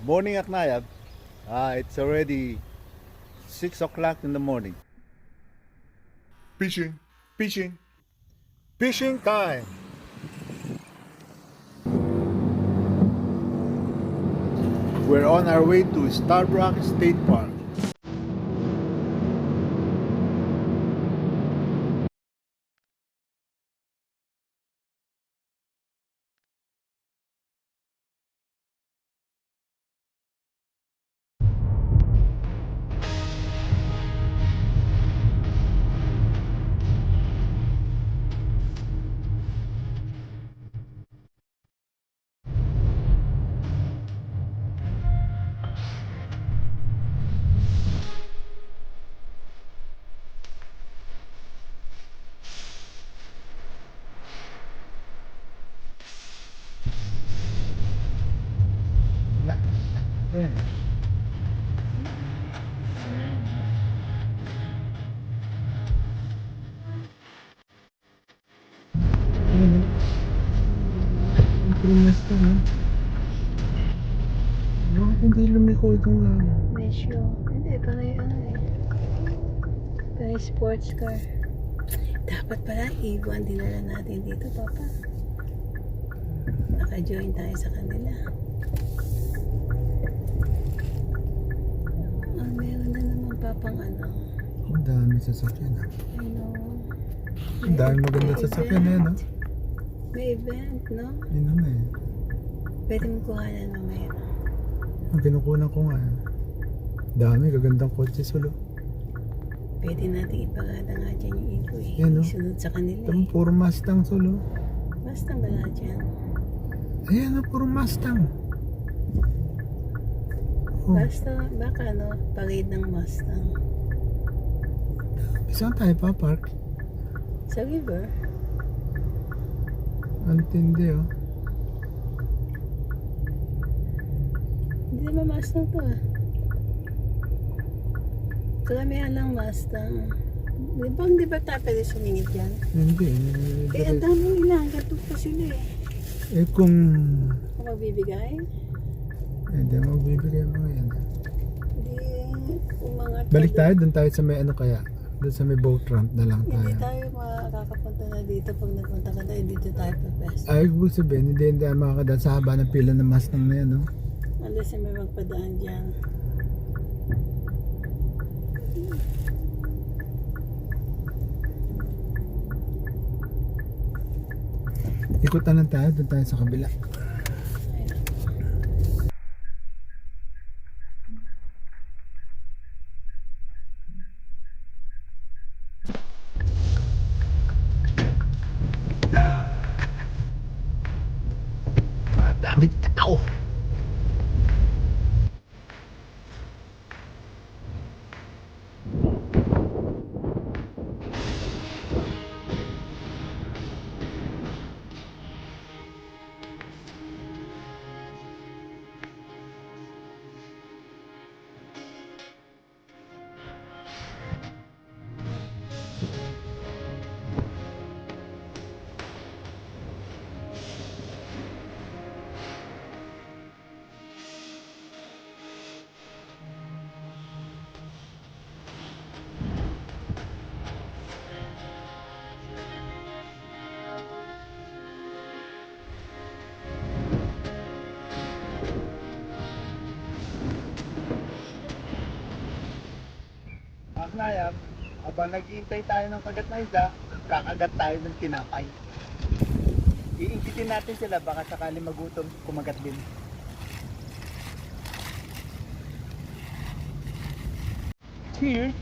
Morning Aknayab. It's already 6 o'clock in the morning. Fishing, fishing, fishing time. We're on our way to Starbuck State Park. Primas ka na. Bakit hindi lumiko itong lalo? Medyo, hindi, parang ano eh. Parang sports car. Dapat pala, Evo ang dinala natin dito, Papa. Naka-join tayo sa kanila. Meron na naman, Papang ano. Ang dami sasakyan ah. Ano. Ang dami maganda sasakyan na yan ah. May event, no? Yun naman eh. Pwede mo kuhanan mamaya. Ang kinukunan ko nga eh. Dami, gagandang kotse solo. Pwede natin ipagada nga dyan yung Evo eh. Yan, no? Isunod sa kanila Ito eh. puro Mustang solo. Basta bala dyan. Ayan na, puro Mustang. Oh, Basta, baka no, parade ng Mustang. saan tayo pa park? Sa river. Ang tindi oh. Hindi naman Mustang to ah. Karamihan lang Mustang. Di ba tayo pwede sumingit dyan? Hindi. Eh, ang dami nila. Hanggang pa sila eh. Eh kung... Kung magbibigay, Hindi magbibigay mga yan. hindi umangat. Balik tayo, doon tayo sa may ano kaya. Doon sa may boat ramp na lang Hindi tayo. tayo makakapunta na dito pag nagpunta ka tayo. Dito tayo pa-fest. Ay, ibig sabihin, hindi tayo makakadaan sa haba ng pila ng Mustang na yan, no? Unless may magpadaan dyan. Ikutan lang tayo, doon tayo sa kabila. Dami tao! Aknayab, habang naghihintay tayo ng kagat na isda, kakagat tayo ng tinapay. Iingitin natin sila, baka sakali magutom, kumagat din. Here.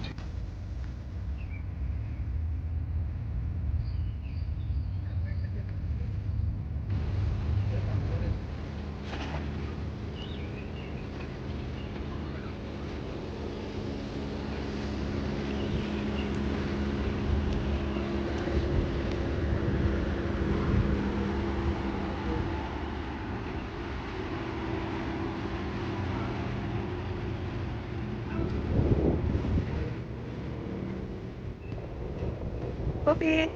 Poppy!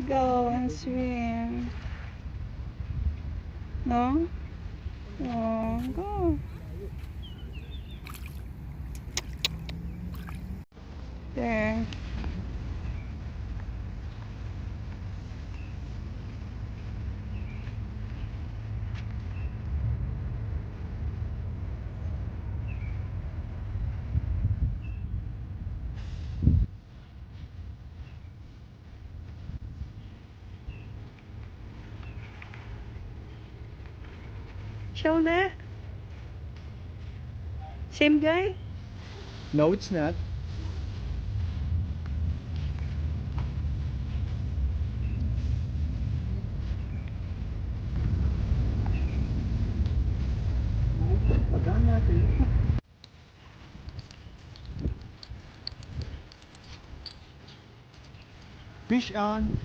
go and swim. No? Oh, go. There. Show that. Same guy? No, it's not. Pagaan natin. Fish on.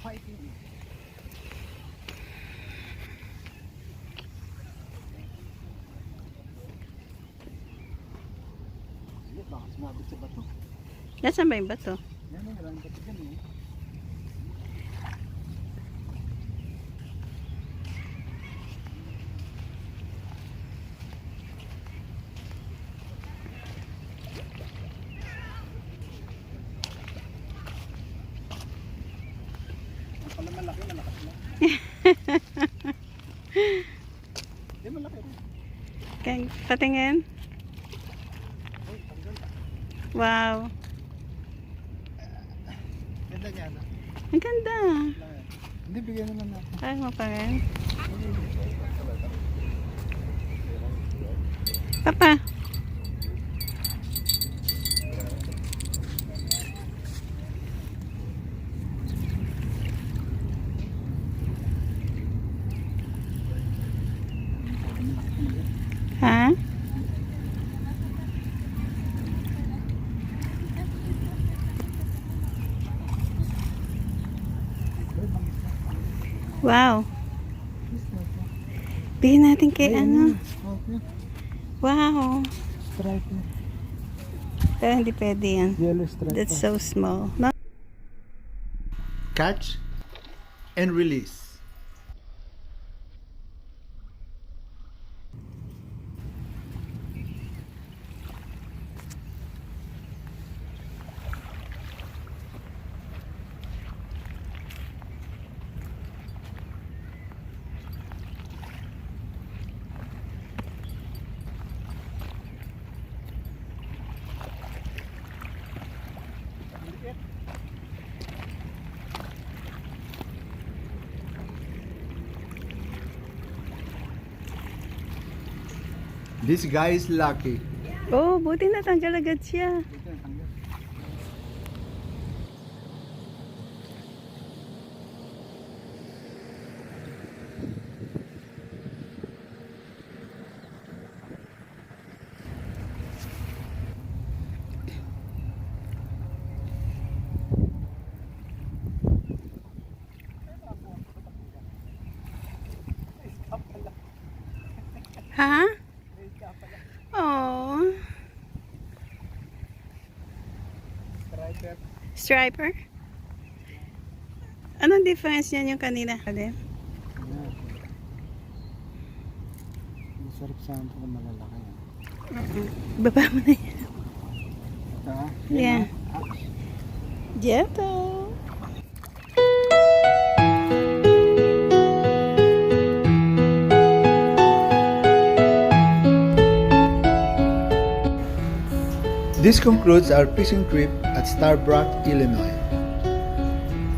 Fighting. Sige, baka sumabit sa bato. Nasaan ba yung bato? Yan, maraming bato dyan eh. Ang pala malaki, malakas na. Hindi, malaki rin. Okay, patingin. Ay, tanggal. Wow. Ganda niya, ano? Ang ganda. Hindi, bigyan naman natin. Ay mo pa rin. Papa. Ha? Wow. Bigyan natin kay ano. Okay. Wow. Stripe na. Pero hindi pwede yan. Yellow stripe. That's so small. No? Catch and release. This guy is lucky. Oh, buti natanggal agad siya. Ha? Oh. Striper? Anong difference niyan yung kanina? Alin? Masarap sa amin kung malalaki. Baba mo na yan. Ito ha? Yeah. Jeto. This concludes our fishing trip at Starbrook, Illinois.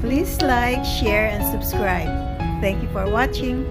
Please like, share, and subscribe. Thank you for watching.